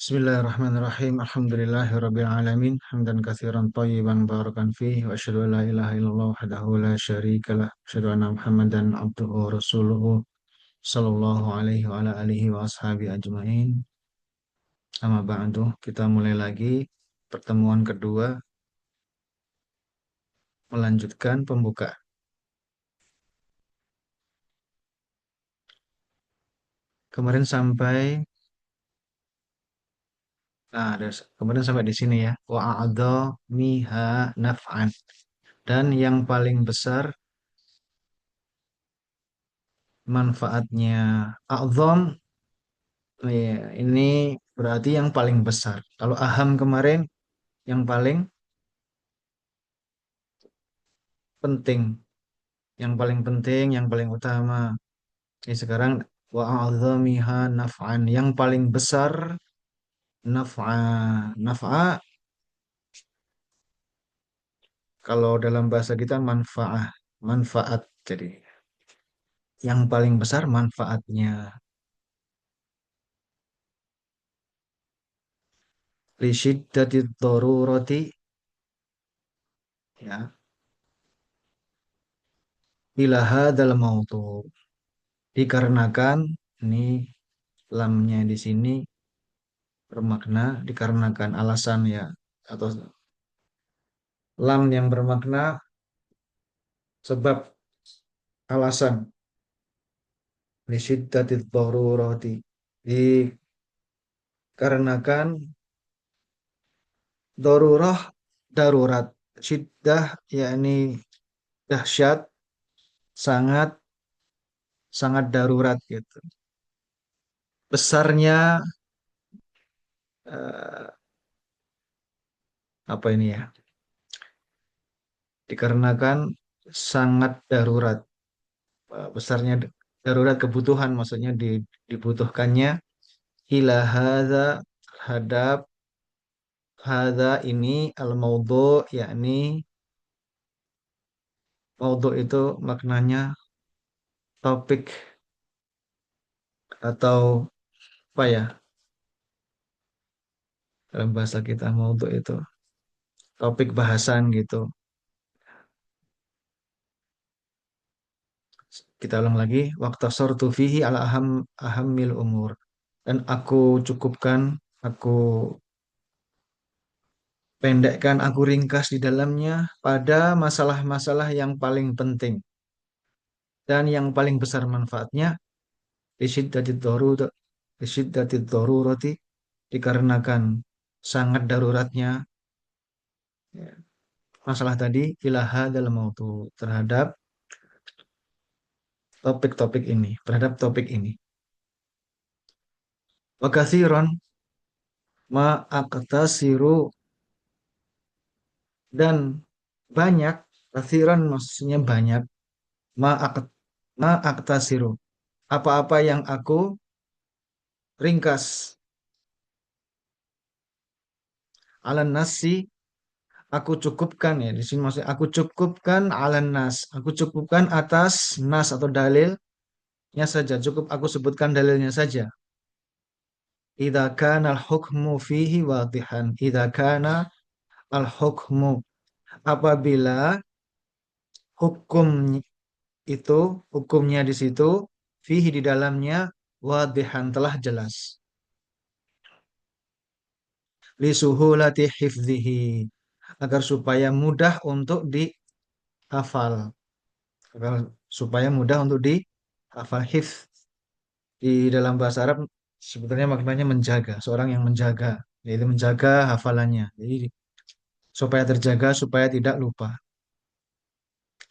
Bismillahirrahmanirrahim. Alhamdulillahirabbil alamin. Hamdan katsiran thayyiban barakan fihi wa asyhadu an la ilaha illallah wahdahu la syarikalah. Asyhadu anna Muhammadan abduhu wa rasuluhu sallallahu alaihi wa ala alihi wa ashabi ajmain. Amma ba'du, kita mulai lagi pertemuan kedua melanjutkan pembukaan. Kemarin sampai kemarin sampai di sini ya. Wa miha naf'an. Dan yang paling besar manfaatnya a'zam. Iya, ini berarti yang paling besar. Kalau aham kemarin yang paling penting, yang paling utama. Ini sekarang wa a'dzamiha naf'an, yang paling besar naf'a. Naf'a kalau dalam bahasa kita manfaat, manfaat. Jadi yang paling besar manfaatnya. Li syiddati darurati ya, ila hadzal mautu. Dikarenakan ini lamnya di sini bermakna dikarenakan alasan ya, atau lam yang bermakna sebab, alasan, lisyiddatit darurati, dikarenakan darurah, darurat, syiddah yakni dahsyat, sangat sangat darurat gitu. Besarnya eh, apa ini ya, dikarenakan sangat darurat. Besarnya darurat, kebutuhan maksudnya, dibutuhkannya ila hadza, terhadap hadza ini, al maudhu yakni maudhu itu maknanya topik, atau apa ya, dalam bahasa kita maudhu itu topik bahasan gitu. Kita ulang lagi, waqtasortu fihi ala ahammil umur, dan aku cukupkan, aku pendekkan, aku ringkas di dalamnya pada masalah-masalah yang paling penting dan yang paling besar manfaatnya. Lisyiddatid darurati, lisyiddatid darurati, dikarenakan sangat daruratnya ya, masalah tadi, ilaha dalam mautu, terhadap topik-topik ini, terhadap topik ini. Wa katsiran ma aqtasiru, dan banyak, katsiran maksudnya banyak, ma aqt ma aqtasiru, apa-apa yang aku ringkas, ala nasi, aku cukupkan ya, di sini maksudnya aku cukupkan ala nas, aku cukupkan atas nas atau dalilnya saja, cukup aku sebutkan dalilnya saja. Idza kana al-hukmu fihi wadihan, idza kana al-hukmu, apabila hukum itu, hukumnya di situ, fihi di dalamnya, wadihan telah jelas. Li suhulati hifdzihi, agar supaya mudah untuk dihafal, agar supaya mudah untuk dihafal. Hifz di dalam bahasa Arab sebetulnya maknanya menjaga, seorang yang menjaga, yaitu menjaga hafalannya. Jadi supaya terjaga, supaya tidak lupa.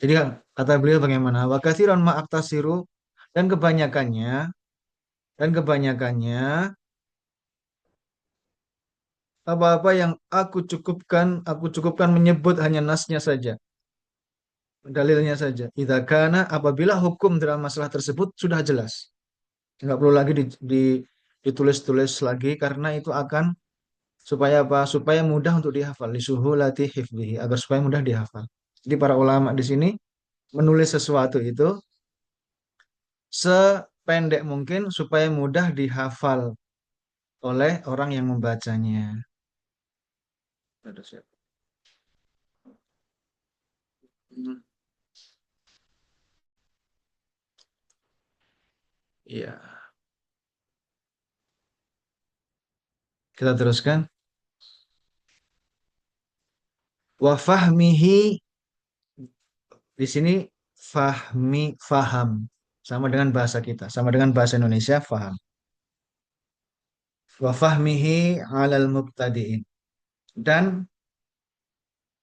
Jadi kata beliau bagaimana? Wa katsiran ma aktasiru, dan kebanyakannya, dan kebanyakannya apa-apa yang aku cukupkan menyebut hanya nasnya saja, dalilnya saja. Idza kana, apabila hukum dalam masalah tersebut sudah jelas. Nggak perlu lagi ditulis-tulis lagi, karena itu akan supaya apa? Supaya mudah untuk dihafal. Lisuhulati hifdzihi, agar supaya mudah dihafal. Jadi para ulama di sini menulis sesuatu itu sependek mungkin supaya mudah dihafal. oleh orang yang membacanya. Ada siapa? Hmm, Iya, kita teruskan. Wa fahmihi di sini faham sama dengan bahasa kita, sama dengan bahasa Indonesia faham. Wa fahmihi alal mubtadi'in dan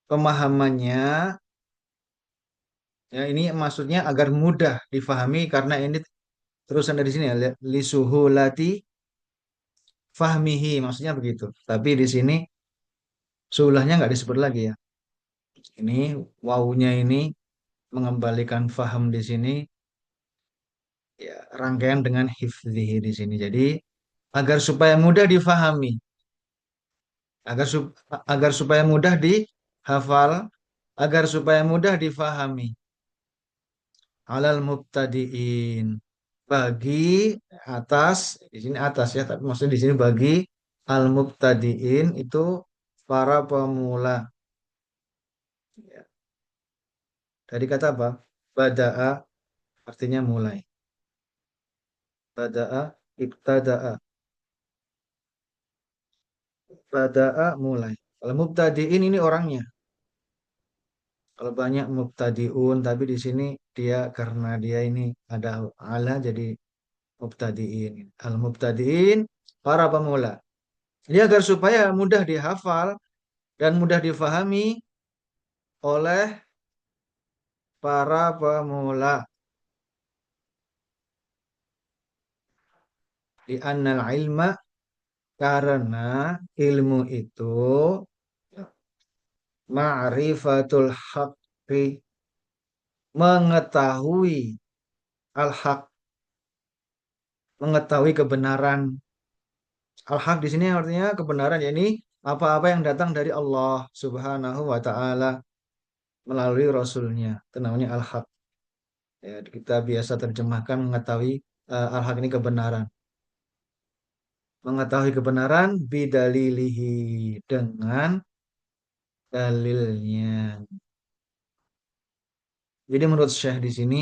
pemahamannya ya ini maksudnya agar mudah difahami karena ini terusan dari sini ya lisuhulati fahmihi maksudnya begitu. Tapi di sini sulahnya nggak disebut lagi ya. Ini wawunya ini mengembalikan faham di sini ya rangkaian dengan hifdzihi di sini. Jadi agar supaya mudah difahami, agar agar supaya mudah dihafal, agar supaya mudah difahami. Alal mubtadiin bagi atas di sini atas ya, tapi maksudnya di sini bagi al mubtadiin itu para pemula. Ya, dari kata apa? Bada'a artinya mulai. Bada'a, ibtada'a. Bada'a mulai. Kalau mubtadi'in ini orangnya. Kalau banyak mubtadi'un, tapi di sini dia karena dia ini ada ala jadi mubtadi'in. Al mubtadi'in para pemula. Ini agar supaya mudah dihafal dan mudah difahami oleh para pemula. Di annal ilma karena ilmu itu ma'rifatul haqqi mengetahui al-haq, mengetahui kebenaran. Al-haq di sini artinya kebenaran, yakni apa-apa yang datang dari Allah Subhanahu wa taala melalui rasulnya. Itu namanya al-haq. Ya, kita biasa terjemahkan mengetahui al-haq ini kebenaran. Mengetahui kebenaran bidalilihi dengan dalilnya. Jadi menurut Syekh di sini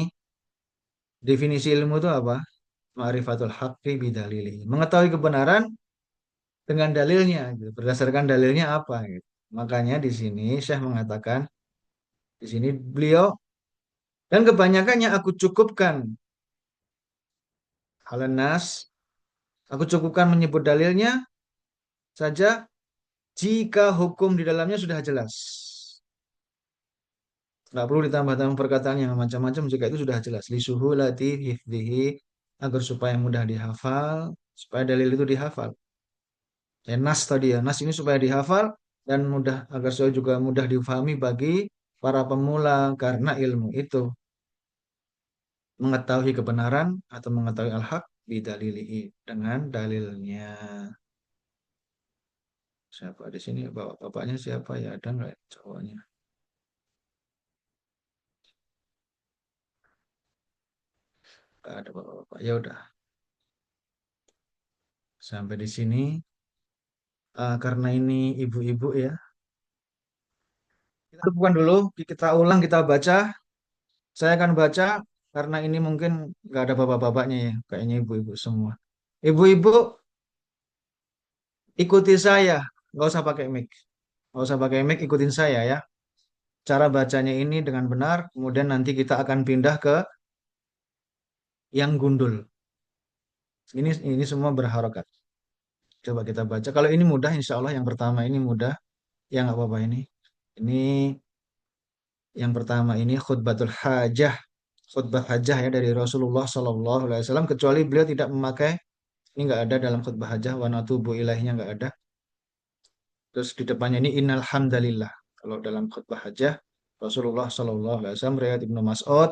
definisi ilmu itu apa? Ma'rifatul haqqi bidalilihi. Mengetahui kebenaran dengan dalilnya gitu. Berdasarkan dalilnya apa gitu. Makanya di sini Syekh mengatakan di sini beliau dan kebanyakannya aku cukupkan halanas, aku cukupkan menyebut dalilnya saja jika hukum di dalamnya sudah jelas. Nggak perlu ditambah-tambah perkataan yang macam-macam jika itu sudah jelas. Lisuhulati hifdihi agar supaya mudah dihafal, supaya dalil itu dihafal. Ya, nas tadi ya, nas ini supaya dihafal dan mudah agar supaya juga mudah difahami bagi para pemula karena ilmu itu mengetahui kebenaran atau mengetahui al-haq bidalilihi dengan dalilnya. Siapa di sini bapak bapaknya siapa ya ada nggak ya, cowoknya? Nggak ada bapak-bapak. Ya udah sampai di sini. Karena ini ibu-ibu ya. Kita bukan dulu, kita ulang, kita baca. Saya akan baca karena ini mungkin nggak ada bapak-bapaknya ya, kayaknya ibu-ibu semua. Ibu-ibu ikuti saya, nggak usah pakai mic, nggak usah pakai mic, ikutin saya ya. Cara bacanya ini dengan benar, kemudian nanti kita akan pindah ke yang gundul. Ini semua berharokat. Coba kita baca. Kalau ini mudah, insya Allah yang pertama ini mudah. Ya nggak apa-apa ini. Ini yang pertama ini khutbatul hajah, khutbah hajah ya dari Rasulullah Sallallahu Alaihi Wasallam, kecuali beliau tidak memakai ini nggak ada dalam khutbah hajah wa natubu ilaihnya nggak ada. Terus di depannya ini innal hamdalillah. Kalau dalam khutbah hajah Rasulullah Sallallahu Alaihi Wasallam riwayat Ibnu Mas'ud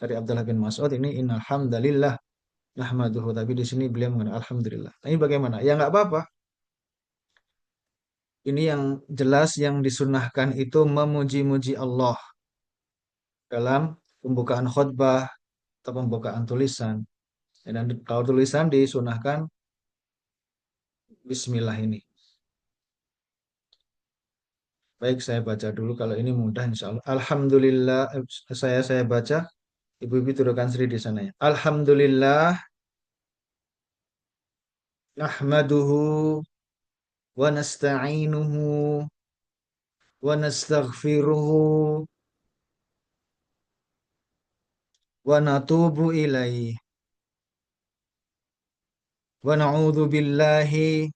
dari Abdullah bin Mas'ud ini innal hamdalillah nahmaduhu, tapi di sini beliau mengatakan alhamdulillah. Nah, ini bagaimana? Ya nggak apa-apa. Ini yang jelas yang disunahkan itu memuji-muji Allah dalam pembukaan khutbah atau pembukaan tulisan. Dan kalau tulisan disunahkan Bismillah ini. Baik, saya baca dulu. Kalau ini mudah, insya Allah. Alhamdulillah, saya baca. Ibu-ibu turunkan Sri di sana ya. Alhamdulillah, nahmaduhu wa nasta'inuhu wa nastaghfiruhu wa natubu ilaih wa na'udzu billahi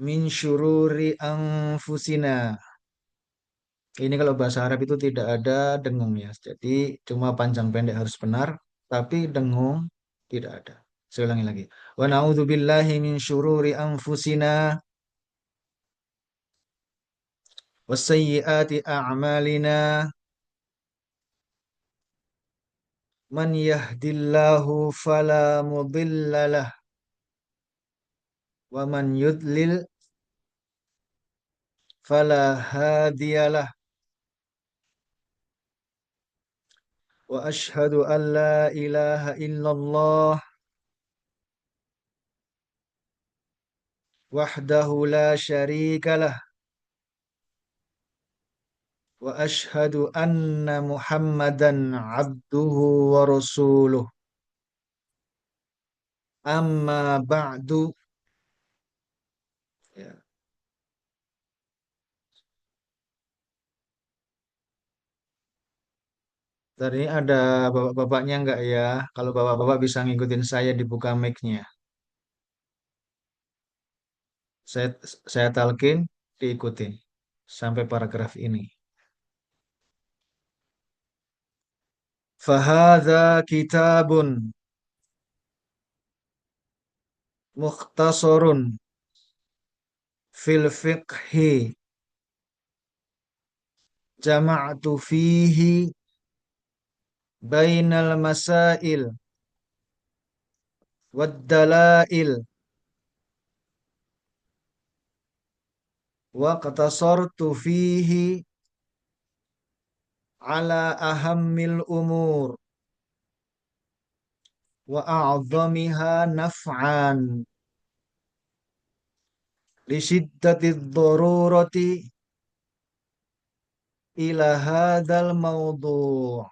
min syururi anfusina. Ini kalau bahasa Arab itu tidak ada dengung ya. Jadi cuma panjang pendek harus benar, tapi dengung tidak ada. Saya ulangi lagi. Wa na'udzu billahi min syururi anfusina wasayyiati a'malina. Man yahdillahu fala mudilla lah wa man yudlil fala hadiyalah. Wa ashhadu an la ilaha illallah wahdahu la syarika lah wa ashhadu anna Muhammadan abduhu wa rasuluh. Amma ba'du. Ya. Tadi ada bapak-bapaknya enggak ya? Kalau bapak-bapak bisa ngikutin saya dibuka mic-nya. Saya saya talkin diikutin sampai paragraf ini. Fahadha kitabun mukhtasarun fil fiqhi jama'tu fihi bainal masail wad dalail wa qatasartu fihi ala ahammil umur wa a'zamiha naf'an li shiddati dharurati ila hadzal mawdu'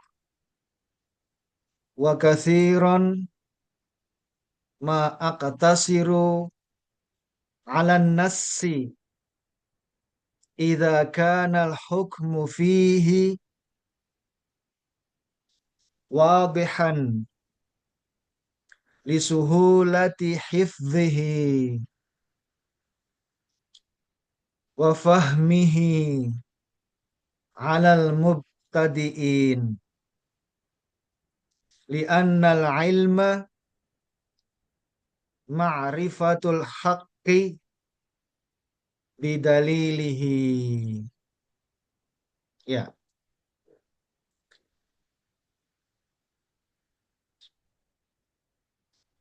wa katsiran ma aqtasiru 'ala an-nassi idza kana al-hukmu fihi wadihan li suhulati hifdhihi wa fahmihi 'alal mubtadi'in li'anna al-'ilma ma'rifatul haqqi bidalilihi. Ya,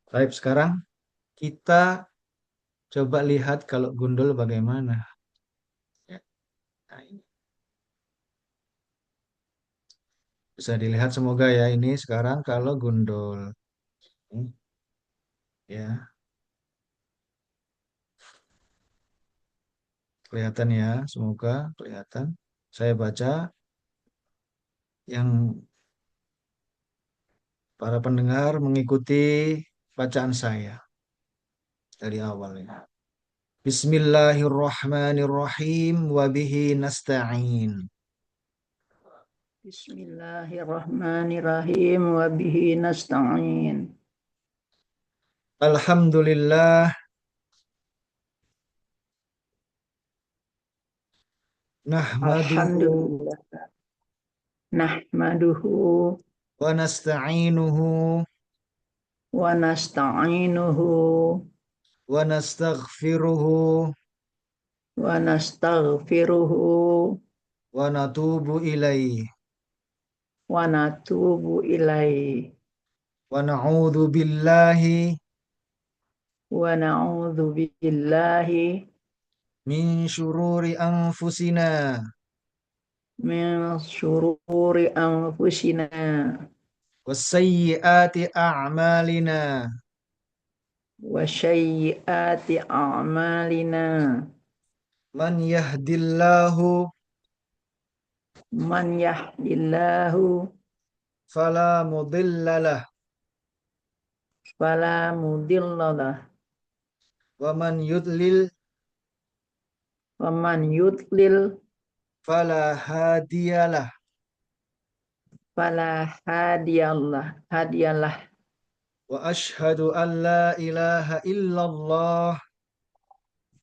baik sekarang kita coba lihat kalau gundul bagaimana. Ya, nah ini bisa dilihat semoga ya ini sekarang kalau gundul. Ya, kelihatan ya, semoga kelihatan. Saya baca yang para pendengar mengikuti bacaan saya dari awal ya. Bismillahirrahmanirrahim wa bihi nasta'in. Bismillahirrahmanirrahim wa bihi nasta'in. Alhamdulillah nahmaduhu Alhamdulillah. Nahmaduhu wa nasta'inuhu wa nasta'inuhu wa nastaghfiruhu wa nastaghfiruhu wa natubu ilaih wa natubu ilaihi wa na'udzu billahi wa na'udzu billahi min syururi anfusina min syururi anfusina was sayyiati a'malina. وسيئات أعمالنا Man yahdillahu من يهد الله fala mudhillalah فلا مضل له wa man yudlil ومن يضلل fala hadiyalah. فلا هادي له Wa ashhadu an la ilaha illallah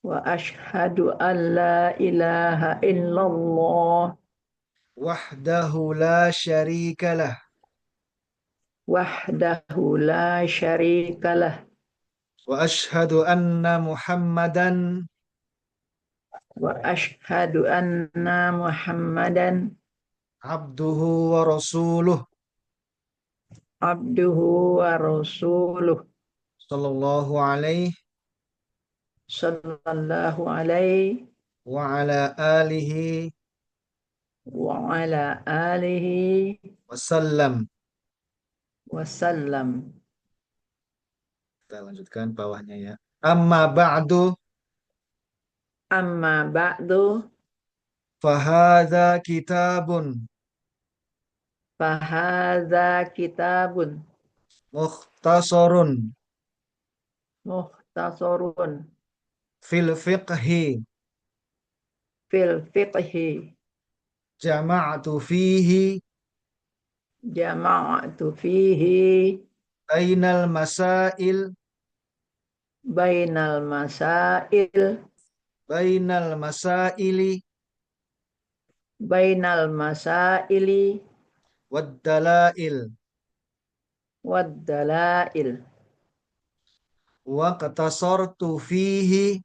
وأشهد أن لا إله إلا الله wahdahu la syarika lah وحده لا شريك له wa ashhadu anna Muhammadan وأشهد أن محمدا abduhu wa rasuluh عبده ورسوله sallallahu alaihi صلى الله عليه wa ala alihi وعلى آله wasallam. وسلم. Kita lanjutkan bawahnya ya. Amma ba'du أما بعد fahadha kitabun فهذا كتاب mukhtasarun مختصر fil fiqhi في الفقه jama'tu fihi جمعت فيه bainal masail بين المسائل bainal masaili بين المسائل wad dalail والدلائل wa qatasartu fihi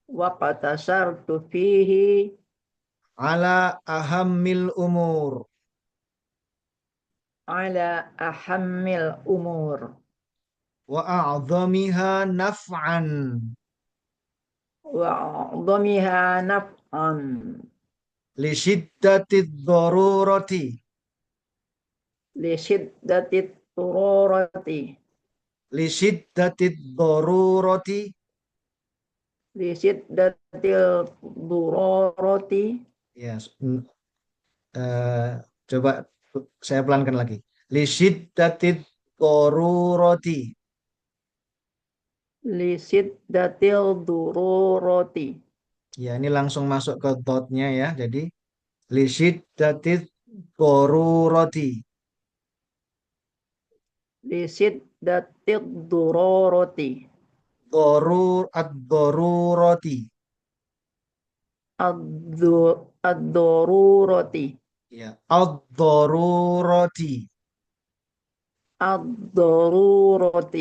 واقتصرت فيه ala ahammil umur على أهم الأمور wa a'zamiha naf'an وأعظمها نفعا li shiddatid darurati لشدة الضرورة li shiddatid darurati. لشدة الضرورة. Ya, eh, coba saya pelankan lagi. Li shiddatid darurati. لشدة الضرورة. Ya, ini langsung masuk ke dotnya ya. Jadi li shiddatid darurati. لشدة الضرورة. Ad-darurati. الضرورة. Ya, ad-darurati. الضرورة.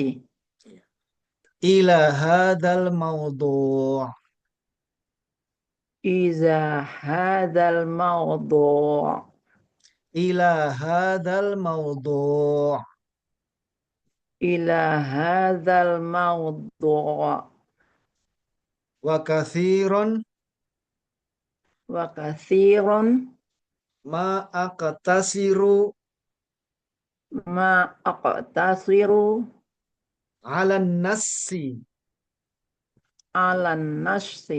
Ila hadzal mawdu'. إذا هذا الموضوع. Ila hadzal mawdu'. إلى هذا الموضوع. Wa kathiran وكثير ma aqtasiru ما أقتصر ala nassi على النص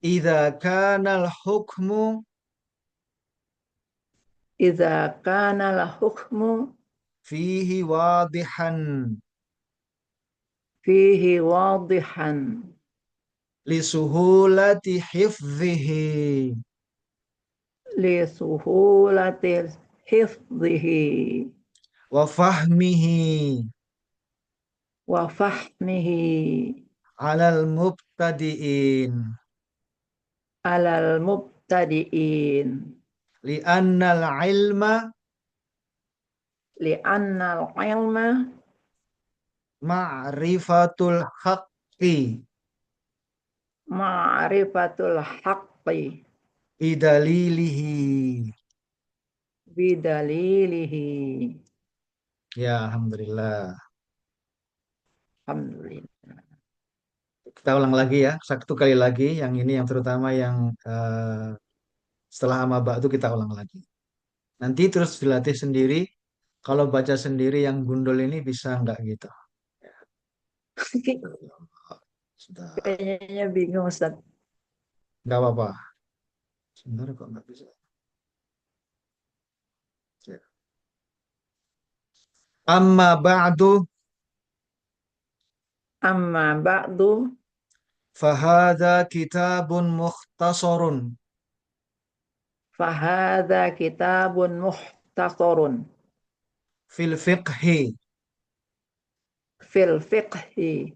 idza kana al-hukmu إذا كان الحكم fihi wadihan فيه واضحا li suhulati hifdhihi لسهولة حفظه wa fahmihi وفهمه ala al-mubtadi'in على المبتدئين. li anna al-ilma لأن العلم ma'rifatul haqqi معرفة الحق bidalilihi. بدليله. Ya, alhamdulillah. الحمد لله. Kita ulang lagi ya, satu kali lagi. Yang ini yang terutama yang setelah amma ba'du kita ulang lagi. Nanti terus dilatih sendiri Kalau baca sendiri yang gundul ini bisa nggak gitu? Sudah, Kayaknya bingung Ustaz. nggak apa-apa. Sebenarnya kok nggak bisa. Amma ba'du, Amma ba'du fahada kitabun mukhtasarun fahadha kitabun muhtasarun fil fiqhi. fil fiqhi.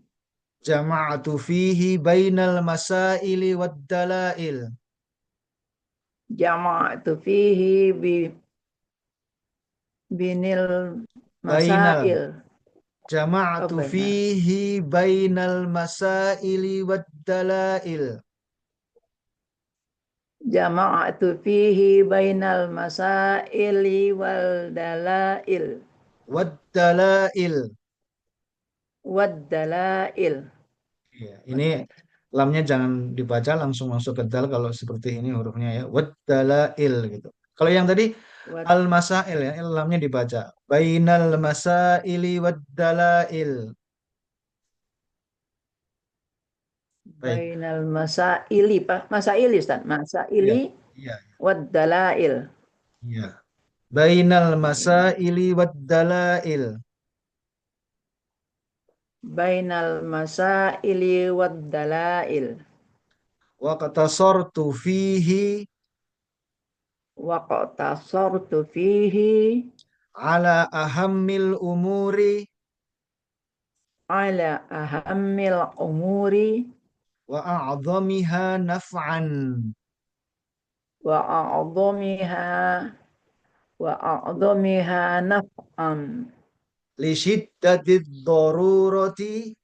Jama'atu fihi bainal masaili wad dalail. Jama'atu fihi binil Bainal. masail. Jama'atu Apa ya? fihi bainal masaili wad dalail. Jama'atu fihi bainal masaili wal dalail. Wad dalail. Wad dalail. Iya, ini lamnya jangan dibaca langsung masuk ke dal kalau seperti ini hurufnya ya. Wad dalail gitu. Kalau yang tadi Wad al masail ya, lamnya dibaca. Bainal masaili wad dalail. Baik. bainal masaili. Masaili Ustaz. Iya, Masaili iya, wad dalail. iya. Bainal masaili wad dalail. Bainal masaili wad dalail. Wa qatasartu fihi Wa qatasartu fihi ala ahammil umuri ala ahammil umuri wa a'zamiha naf'an wa a'dhamiha wa a'dhamiha naf'an li shiddati darurati.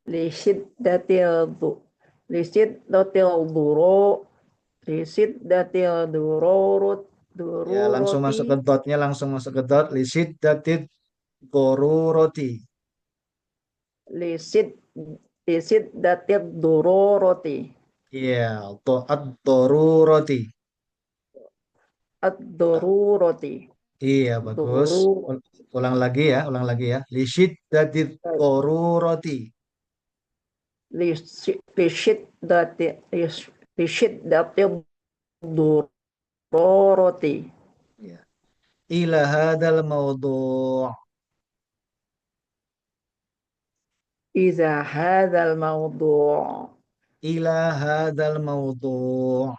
li syiddatil du li syiddatil duru li syiddatil Ya, langsung dururoti masuk ke dotnya, langsung masuk ke dot. Li shiddati darurati. li syid li syiddatil dururoti Iya, ad-darurati. ad-dururoti Iya, bagus. duru Ulang lagi ya, ulang lagi ya. Li shiddati darurati. li syiddati li syiddati dururoti Iya. Ila hadal mawdu'. iza hadzal mawdu' Ila hadal mawdu'.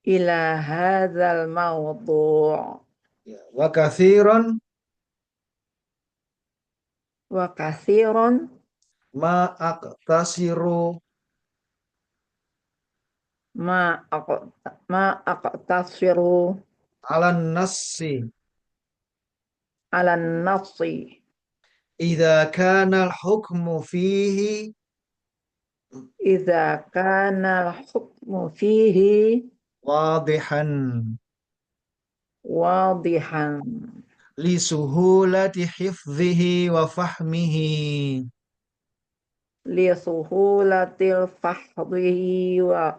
ila hadzal mawdu' Ya. Wa kathiran wa katsiran ma aqtasiru ma ma aqtasiru ala nassi ala nafsi idza kana al-hukmu fihi idza kana al-hukmu fihi wadihan wadihan li suhulati hifdhihi wa fahmihi. li suhulatil fahdhihi wa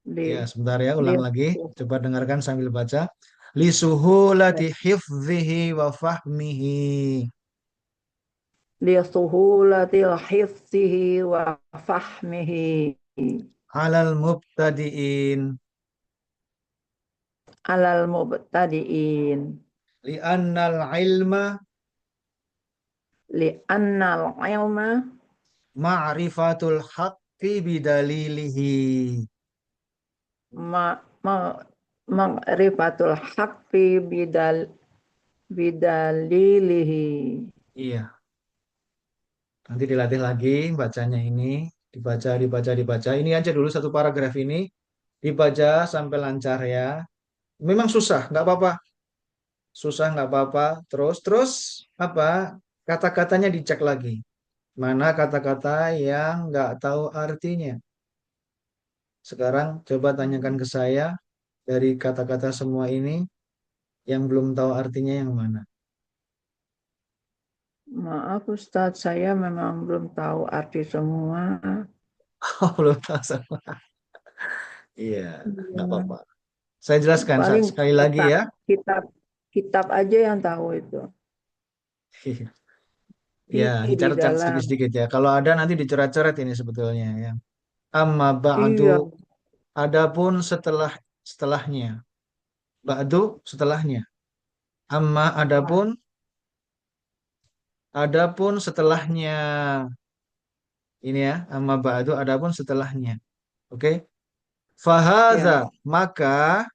li Ya, sebentar ya, li ulang lagi. Coba dengarkan sambil baca. Li suhulati hifdhihi wa fahmihi li suhulatil hifzihi wa fahmihi alal mubtadi'in alal mubtadiin li'annal ilma li annal ilma ma'rifatul haqqi bidalilihi. ma ma ma'rifatul haqqi bidalilihi. Iya, nanti dilatih lagi bacanya ini. Dibaca, dibaca, dibaca. Ini aja dulu satu paragraf ini. Dibaca sampai lancar ya. Memang susah, nggak apa-apa. Susah nggak apa-apa. Terus apa? Kata-katanya dicek lagi. Mana kata-kata yang nggak tahu artinya. Sekarang coba tanyakan ke saya dari kata-kata semua ini yang belum tahu artinya yang mana. Maaf Ustadz, saya memang belum tahu arti semua. Oh, belum tahu sama. Iya, nggak Iya. apa-apa. Saya jelaskan Paling sekali lagi letak ya. kitab kitab aja yang tahu itu. Ya, Di dicatat dalam. sedikit-sedikit ya. Kalau ada nanti dicoret-coret ini sebetulnya ya. Amma ba'du, Iya, adapun setelahnya. Ba'du setelahnya. Amma adapun setelahnya. Ini ya, amma ba'du adapun setelahnya. Oke. Fahaza, ya. maka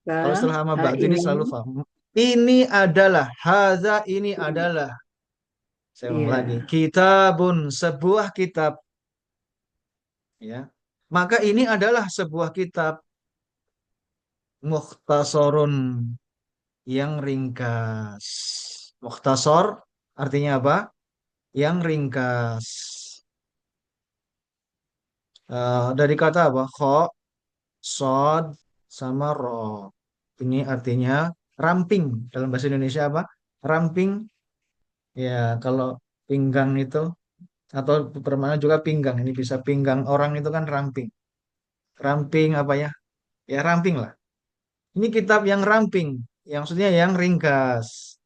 kalau Nah, setelah amma nah ba'du ini ini, selalu faham. Ini adalah, haza ini adalah. Saya ulang lagi. iya. Kitabun, sebuah kitab. Ya. Maka ini adalah sebuah kitab mukhtasarun yang ringkas. Mukhtasar artinya apa? Yang ringkas. Dari kata apa? Kho, sod, sama ro. Ini artinya ramping. Dalam bahasa Indonesia apa? Ramping. Ya, kalau pinggang itu atau permana juga pinggang. Ini bisa pinggang orang itu kan ramping. Ramping apa ya? Ya ramping lah. Ini kitab yang ramping. Yang maksudnya yang ringkas.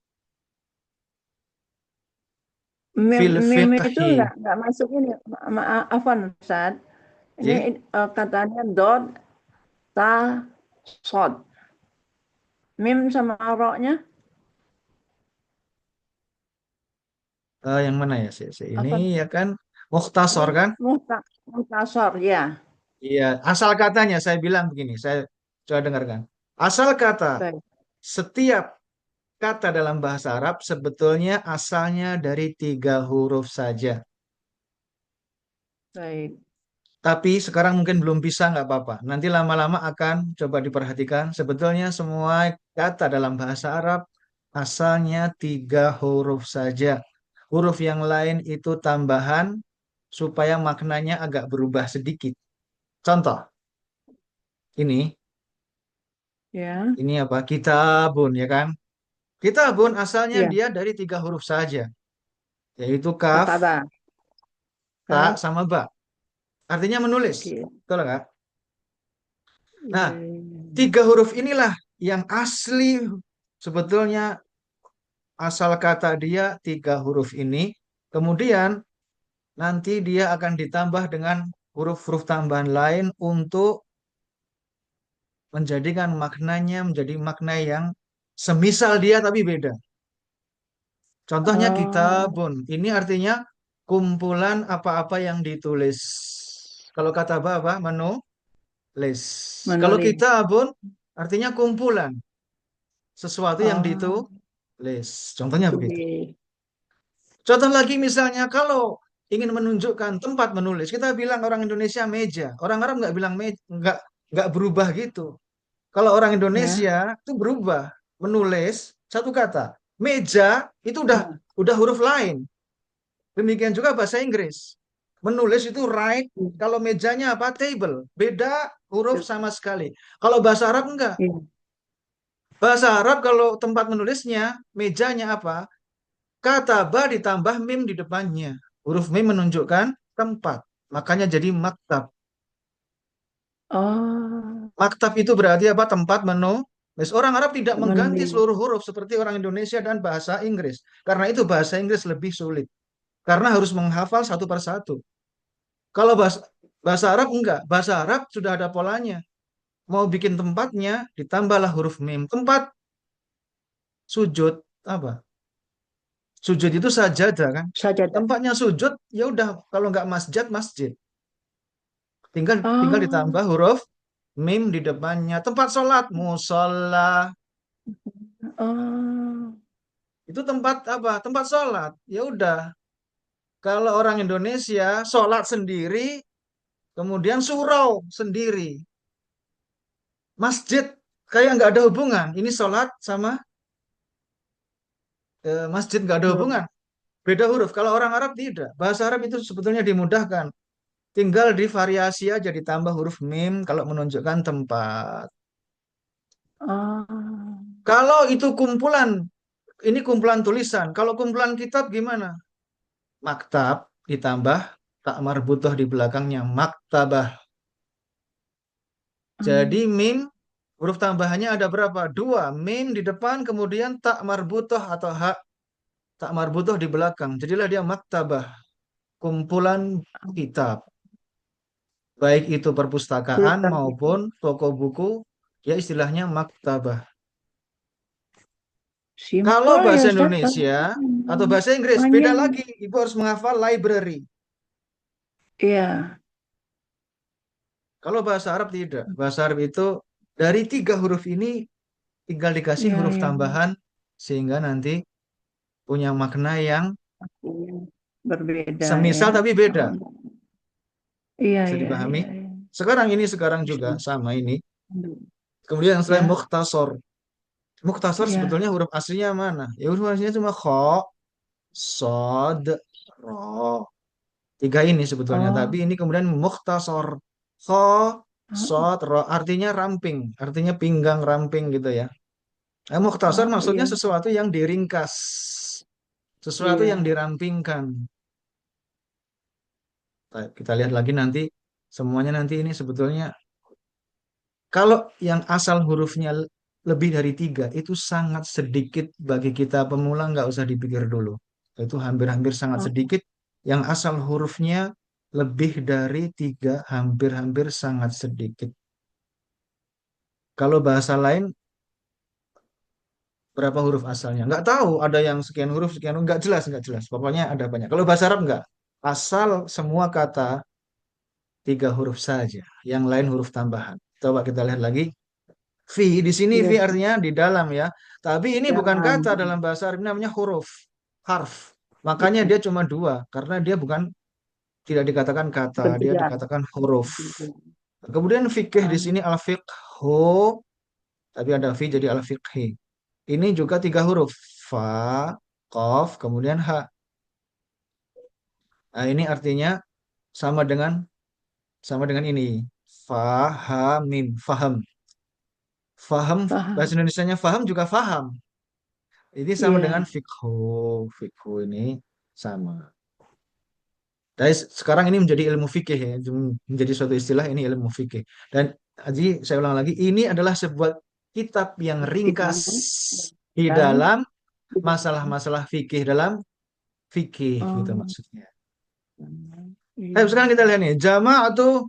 Mem, Fil mem itu fiqhi. nggak masuk ini. Afwan, Ustaz. Ini Ji? katanya dot, ta, sod. Mim sama roknya Yang mana ya sih? Ini apa? ya kan Ini mukhtasar kan? muhtasor ya. Iya, asal katanya saya bilang begini, saya coba dengarkan. Asal kata, Baik, setiap kata dalam bahasa Arab sebetulnya asalnya dari 3 huruf saja. baik. Tapi sekarang mungkin belum bisa, nggak apa-apa. Nanti lama-lama akan coba diperhatikan. Sebetulnya semua kata dalam bahasa Arab asalnya 3 huruf saja. Huruf yang lain itu tambahan supaya maknanya agak berubah sedikit. Contoh, ini, Ya, ini apa? Kitabun, ya kan? Kitabun asalnya ya. dia dari 3 huruf saja, yaitu kaf, Kata ta, kaf. sama ba. Artinya menulis. Oke. Betul nggak? Nah, Iya, iya. 3 huruf inilah yang asli sebetulnya asal kata dia 3 huruf ini. Kemudian nanti dia akan ditambah dengan huruf-huruf tambahan lain untuk menjadikan maknanya menjadi makna yang semisal dia tapi beda. Contohnya Oh, kitabun. Ini artinya kumpulan apa-apa yang ditulis. Kalau kata apa? Menulis. Kalau menulis. kitabun artinya kumpulan sesuatu yang Oh, ditulis. Contohnya begitu. oke. Contoh lagi misalnya kalau ingin menunjukkan tempat menulis, kita bilang orang Indonesia meja. Orang Arab nggak bilang meja, nggak berubah gitu. Kalau orang Ya. Indonesia itu berubah menulis satu kata. Meja itu udah huruf lain. Demikian juga bahasa Inggris. Menulis itu write, kalau mejanya apa? Table. Beda huruf sama sekali. Kalau bahasa Arab enggak. Iya. Bahasa Arab kalau tempat menulisnya, mejanya apa? Kata ba ditambah mim di depannya. Huruf mim menunjukkan tempat. Makanya jadi maktab. Oh, Maktab itu berarti apa? Tempat menulis. Orang Arab tidak mengganti menulis. seluruh huruf seperti orang Indonesia dan bahasa Inggris. Karena itu bahasa Inggris lebih sulit. Karena harus menghafal satu persatu. Kalau bahasa Arab enggak. Bahasa Arab sudah ada polanya. Mau bikin tempatnya, ditambahlah huruf mim. Tempat sujud, apa? Sujud itu sajadah kan? Sajadah. Tempatnya sujud, ya udah. Kalau nggak masjid, masjid. Tinggal tinggal Oh, ditambah huruf mim di depannya. Tempat sholat, musola. oh, Itu tempat apa? Tempat sholat. Ya udah. Kalau orang Indonesia, sholat sendiri, kemudian surau sendiri. Masjid, kayak nggak ada hubungan. Ini sholat sama masjid nggak ada belum. hubungan. Beda huruf. Kalau orang Arab tidak. Bahasa Arab itu sebetulnya dimudahkan. Tinggal divariasi aja ditambah huruf mim kalau menunjukkan tempat. Oh, Kalau itu kumpulan, ini kumpulan tulisan. Kalau kumpulan kitab gimana? Maktab ditambah tak marbutoh di belakangnya maktabah. Jadi hmm, mim Huruf tambahannya ada berapa? Dua. Mim di depan, kemudian tak marbutoh atau hak tak marbutoh di belakang. Jadilah dia maktabah, kumpulan kitab. Baik itu perpustakaan Sultan itu. maupun toko buku, ya istilahnya maktabah. Kalau Simpel ya bahasa Ustaz. Indonesia atau bahasa Inggris, beda Panjang. lagi. Ibu harus menghafal library. Iya. Kalau bahasa Arab tidak. Bahasa Arab itu dari tiga huruf ini tinggal dikasih Iya, huruf iya. tambahan sehingga nanti punya makna yang Iya. Berbeda ya. semisal tapi beda. Oh, iya, Bisa iya, dipahami? iya, iya. Sekarang juga sama ini. Kemudian yang selain Ya, mukhtasar. Mukhtasar ya. sebetulnya huruf aslinya mana? Ya huruf aslinya cuma kha, sod, ro. Tiga ini sebetulnya. Oh, Tapi ini kemudian mukhtasar. Kha, sod, ro. Artinya ramping. Artinya pinggang ramping gitu ya. Mukhtasar oh, maksudnya iya, sesuatu yang diringkas. Sesuatu yang iya. dirampingkan. Kita lihat lagi nanti. Semuanya nanti ini sebetulnya kalau yang asal hurufnya lebih dari tiga itu sangat sedikit bagi kita pemula, nggak usah dipikir dulu. Itu hampir-hampir sangat Oh, sedikit. Yang asal hurufnya lebih dari tiga hampir-hampir sangat sedikit. Kalau bahasa lain berapa huruf asalnya? Nggak tahu. Ada yang sekian huruf, nggak jelas, nggak jelas. Pokoknya ada banyak. Kalau bahasa Arab nggak. Asal semua kata tiga huruf saja. Yang lain huruf tambahan. Coba kita lihat lagi. Fi, di sini iya, fi Ustaz. artinya di dalam ya. Tapi ini bukan Dalam. kata dalam bahasa Arab, ini namanya huruf, harf. Makanya Iya. dia cuma dua, karena dia bukan tidak dikatakan kata, dia Bertiga. dikatakan huruf. Bertiga. Kemudian fikih di Ah, sini al-fiqhu, tapi ada fi jadi al-fiqhi. Ini juga tiga huruf, fa, qaf, kemudian ha. Nah, ini artinya sama dengan ini. Fa, ha, mim, faham. Faham, bahasa paham. Indonesianya faham juga faham. Ini sama dengan Iya. fikhu. Fikhu ini sama. Tapi sekarang ini menjadi ilmu fikih ya, menjadi suatu istilah ini ilmu fikih. Dan Haji, saya ulang lagi, ini adalah sebuah kitab yang Kita ringkas di kan. dalam masalah-masalah fikih dalam fikih gitu Oh, maksudnya. iya. Sekarang kita lihat nih, jama' atau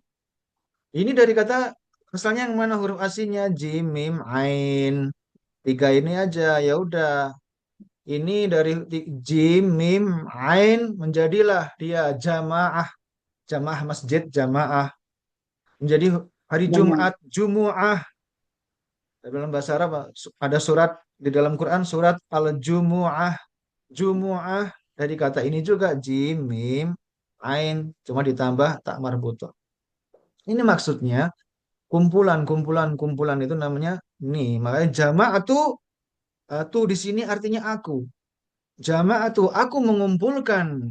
ini dari kata asalnya yang mana huruf aslinya jim, mim, ain. Tiga ini aja ya udah. Ini dari jim, mim, ain menjadilah dia jamaah, jamaah masjid, jamaah menjadi hari Banyak. Jumat, Jumu'ah. Dalam bahasa Arab ada surat di dalam Quran surat Al-Jumu'ah, Jumu'ah dari kata ini juga jim, mim, ain cuma ditambah tak marbutoh. Ini maksudnya kumpulan itu namanya nih. Makanya jama'atu tuh di sini artinya aku. Jama'atu aku mengumpulkan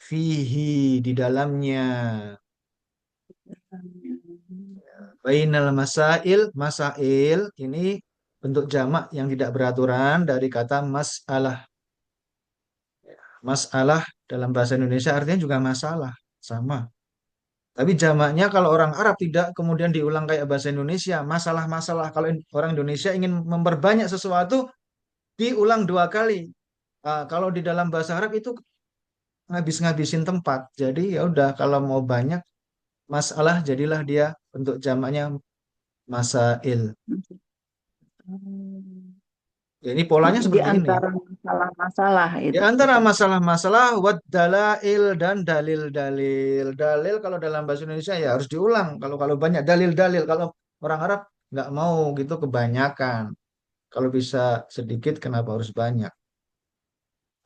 fihi di dalamnya bainal masail masail ini bentuk jamak yang tidak beraturan dari kata masalah. Masalah dalam bahasa Indonesia artinya juga masalah, sama. Tapi jamaknya kalau orang Arab tidak kemudian diulang kayak bahasa Indonesia, masalah-masalah. Kalau orang Indonesia ingin memperbanyak sesuatu diulang dua kali. Kalau di dalam bahasa Arab itu ngabis-ngabisin tempat. Jadi ya udah kalau mau banyak masalah jadilah dia bentuk jamaknya masail. Ya, ini polanya Di seperti ini. antara masalah-masalah Di itu antara Ustaz. masalah-masalah wad dalail dan dalil-dalil. Dalil kalau dalam bahasa Indonesia ya harus diulang. Kalau kalau banyak dalil-dalil, kalau orang Arab nggak mau gitu kebanyakan. Kalau bisa sedikit, kenapa harus banyak?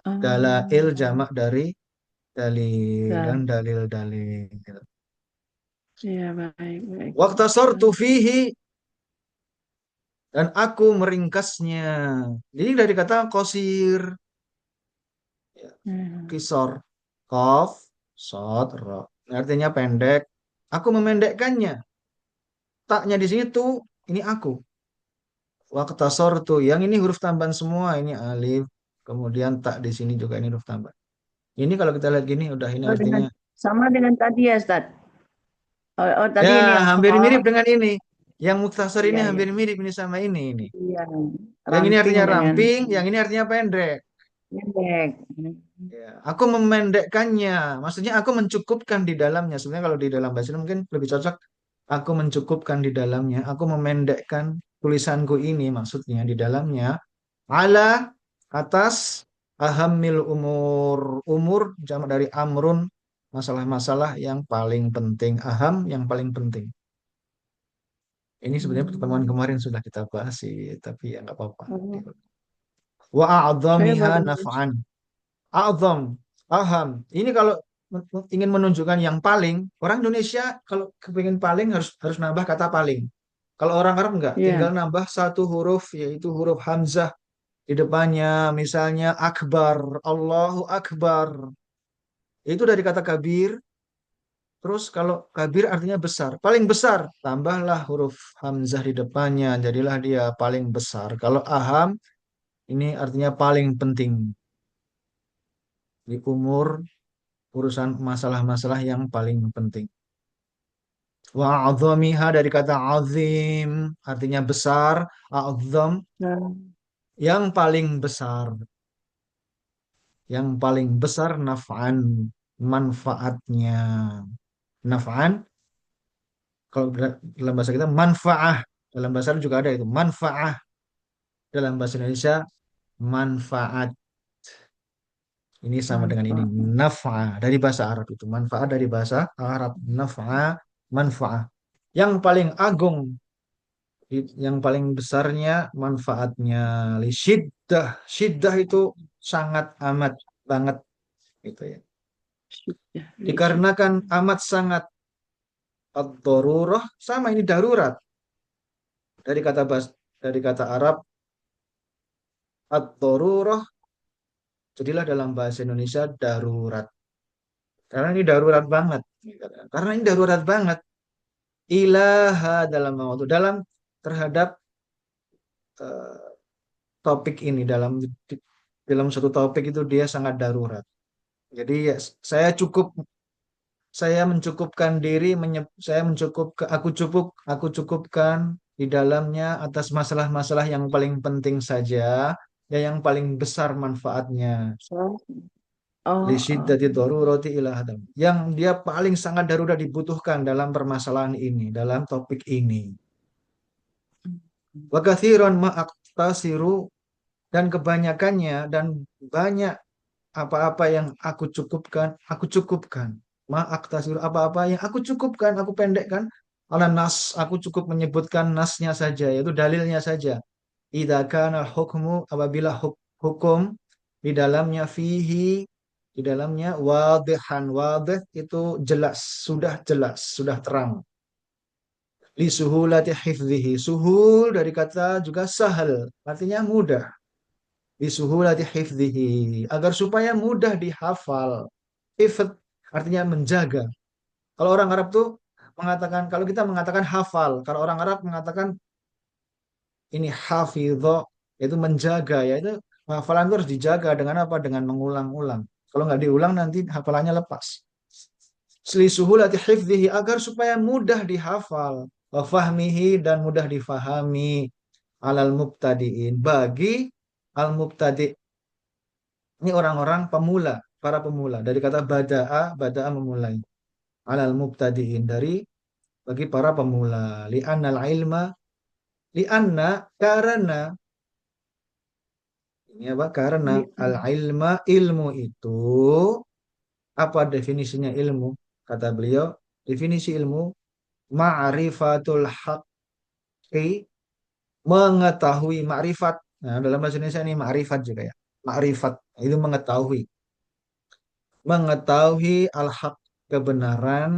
Dalail Oh, jamak dari dalil dan ya, dalil-dalil. ya baik, baik. Waqtasortu fihi dan aku meringkasnya. Jadi dari kata kosir, ya, Hmm. kisor, kof, sod, ro. Artinya pendek. Aku memendekkannya. Taknya di sini tuh, ini aku. Waqtasortu. Yang ini huruf tambahan semua. Ini alif. Kemudian tak di sini juga ini huruf tambahan. Ini kalau kita lihat gini, udah ini Oh, artinya. sama dengan tadi ya Ustaz. Oh, Ya, tadi ini yang hampir kho. mirip dengan ini. Yang mukhtasar ini Iya, iya. hampir mirip ini sama ini. Iya. Yang ini Ramping artinya dengan ramping, yang ini artinya pendek. pendek. Ya, aku memendekkannya, maksudnya aku mencukupkan di dalamnya. Sebenarnya kalau di dalam bahasa Indonesia mungkin lebih cocok. Aku mencukupkan di dalamnya. Aku memendekkan tulisanku ini, maksudnya di dalamnya. Ala atas ahamil umur. Umur jamak dari amrun, masalah-masalah yang paling penting. Aham yang paling penting. Ini sebenarnya pertemuan Hmm. kemarin sudah kita bahas sih, tapi ya nggak apa-apa. Oh, Wa saya a'dhamiha baru. naf'an. A'dham, aham. Ini kalau ingin menunjukkan yang paling, orang Indonesia kalau kepingin paling harus harus nambah kata paling. Kalau orang Arab enggak, Iya. tinggal nambah satu huruf yaitu huruf hamzah di depannya, misalnya akbar, Allahu akbar. Itu dari kata kabir. Terus kalau kabir artinya besar, paling besar, tambahlah huruf hamzah di depannya, jadilah dia paling besar. Kalau aham ini artinya paling penting di umur urusan masalah-masalah yang paling penting. Wa a'dhamiha dari kata azim artinya besar, a'dham Nah, yang paling besar, yang paling besar naf'an manfaatnya. Naf'an kalau dalam bahasa kita manfaah, dalam bahasa Arab juga ada itu manfaah, dalam bahasa Indonesia manfaat. Ini sama dengan ini manfaat. naf'a dari bahasa Arab itu manfaat dari bahasa Arab naf'a manfaat. Yang paling agung, yang paling besarnya manfaatnya li syiddah. Syiddah itu sangat amat banget gitu ya. Sudah Dikarenakan lihat. amat sangat ad-darurah sama ini darurat dari kata dari kata Arab ad-darurah jadilah dalam bahasa Indonesia darurat. Karena ini darurat banget. Karena ini darurat banget. Ilaha dalam waktu dalam terhadap eh, topik ini dalam satu topik itu dia sangat darurat. Jadi ya, saya cukup saya mencukupkan diri saya aku cukupkan di dalamnya atas masalah-masalah yang paling penting saja ya yang paling besar manfaatnya So, oh, oh. lisyiddati darurati ila hadam yang dia paling sangat darurat dibutuhkan dalam permasalahan ini dalam topik ini wa katsiran ma aqtasiru dan kebanyakannya dan banyak apa-apa yang aku cukupkan. Ma'aktasiru apa-apa yang aku cukupkan, aku pendekkan. Ala nas, aku cukup menyebutkan nasnya saja, yaitu dalilnya saja. Idza kana hukmu apabila hukum di dalamnya di dalamnya wadihan wadih itu jelas, sudah terang. Li suhulati hifdzihi. Suhul dari kata juga sahal, artinya mudah bisuhulati hifdzihi agar supaya mudah dihafal. Hifd artinya menjaga. Kalau orang Arab tuh mengatakan kalau kita mengatakan hafal, kalau orang Arab mengatakan ini hafidho yaitu menjaga yaitu hafalan itu harus dijaga dengan apa? Dengan mengulang-ulang. Kalau nggak diulang nanti hafalannya lepas. Selisuhulati hifdzihi agar supaya mudah dihafal, wa fahmihi dan mudah difahami alal mubtadiin bagi al mubtadi. Ini orang-orang pemula, para pemula. Dari kata bada'a memulai. Alal mubtadi'in dari bagi para pemula. Li'annal ilma, li'anna karena ini apa? Karena Di, al ilma ilmu itu apa definisinya ilmu? Kata beliau, definisi ilmu ma'rifatul haqqi mengetahui ma'rifat. Nah, dalam bahasa Indonesia ini ma'rifat juga ya. Ma'rifat itu mengetahui. Mengetahui al-haq kebenaran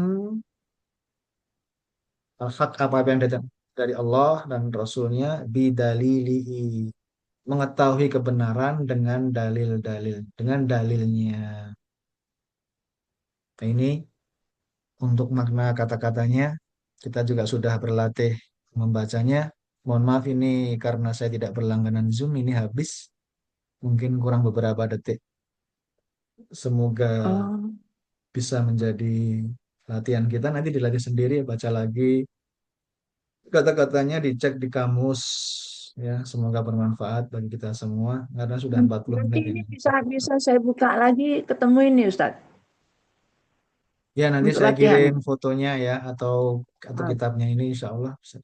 al-haq apa yang datang dari Allah dan Rasulnya bidalilihi mengetahui kebenaran dengan dengan dalilnya. Nah, ini untuk makna kata-katanya kita juga sudah berlatih membacanya. Mohon maaf ini karena saya tidak berlangganan Zoom ini habis mungkin kurang beberapa detik. Semoga oh, bisa menjadi latihan kita nanti dilatih sendiri baca lagi kata-katanya dicek di kamus ya. Semoga bermanfaat bagi kita semua karena sudah 40 Nanti menit ini ini. bisa saya buka lagi ketemu ini Ustaz Ya, nanti untuk saya latihan. kirim fotonya ya atau Ah, kitabnya ini insya Allah bisa.